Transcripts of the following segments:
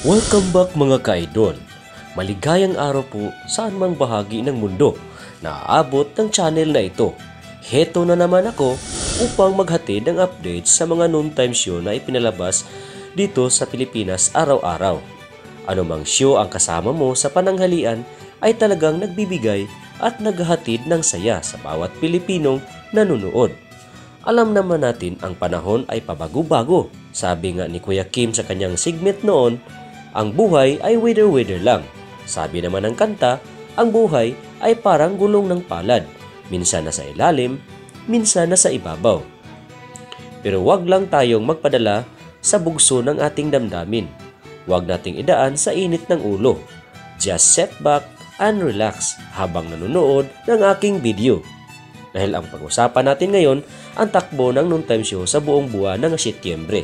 Welcome back mga ka-idol. Maligayang araw po saan mang bahagi ng mundo na aabot ng channel na ito. Heto na naman ako upang maghatid ng updates sa mga noontime show na ipinalabas dito sa Pilipinas araw-araw. Ano mang show ang kasama mo sa pananghalian ay talagang nagbibigay at naghahatid ng saya sa bawat Pilipinong nanonood. Alam naman natin ang panahon ay pabago-bago. Sabi nga ni Kuya Kim sa kanyang segment noon, ang buhay ay weather-weather lang. Sabi naman ng kanta, ang buhay ay parang gulong ng palad. Minsan nasa ilalim, minsan nasa ibabaw. Pero wag lang tayong magpadala sa bugso ng ating damdamin. Wag nating idaan sa init ng ulo. Just set back and relax habang nanonood ng aking video. Dahil ang pag-usapan natin ngayon ang takbo ng noontime show sa buong buwan ng Setyembre.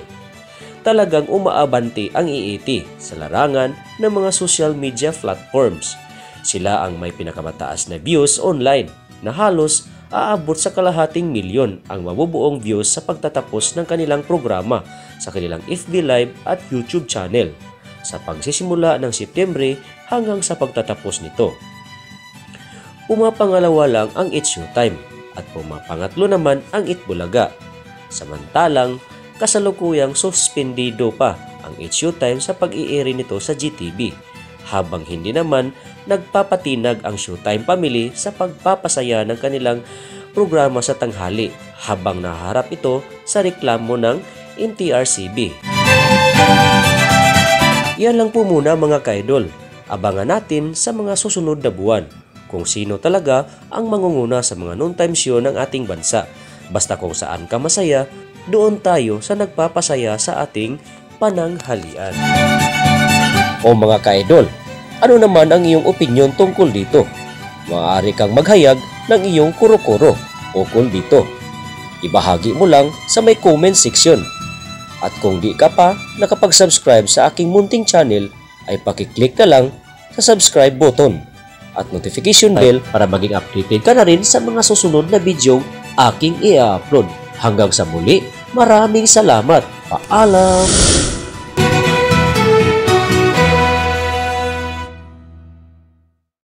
Talagang umaabanti ang EAT sa larangan ng mga social media platforms. Sila ang may pinakamataas na views online na halos aabot sa kalahating milyon ang mabubuong views sa pagtatapos ng kanilang programa sa kanilang FB Live at YouTube channel sa pagsisimula ng Setyembre hanggang sa pagtatapos nito. Pumapangalawa lang ang It's Showtime at pumapangatlo naman ang Itbulaga. Samantalang kasalukuyang suspendido pa ang It's Showtime sa pag-i-air nito sa GTV, habang hindi naman nagpapatinag ang Showtime Family sa pagpapasaya ng kanilang programa sa tanghali habang naharap ito sa reklamo ng NTRCB. Yan lang po muna mga ka-idol. Abangan natin sa mga susunod na buwan kung sino talaga ang mangunguna sa mga noontime show ng ating bansa. Basta kung saan ka masaya, doon tayo sa nagpapasaya sa ating pananghalian. O mga ka-idol, ano naman ang iyong opinyon tungkol dito? Maaari kang maghayag ng iyong kuro-kuro ukol dito. Ibahagi mo lang sa may comment section. At kung di ka pa nakapag-subscribe sa aking munting channel, ay pakiclick na lang sa subscribe button at notification bell para maging updated ka na rin sa mga susunod na video aking i-upload. Hanggang sa muli, maraming salamat. Paalam!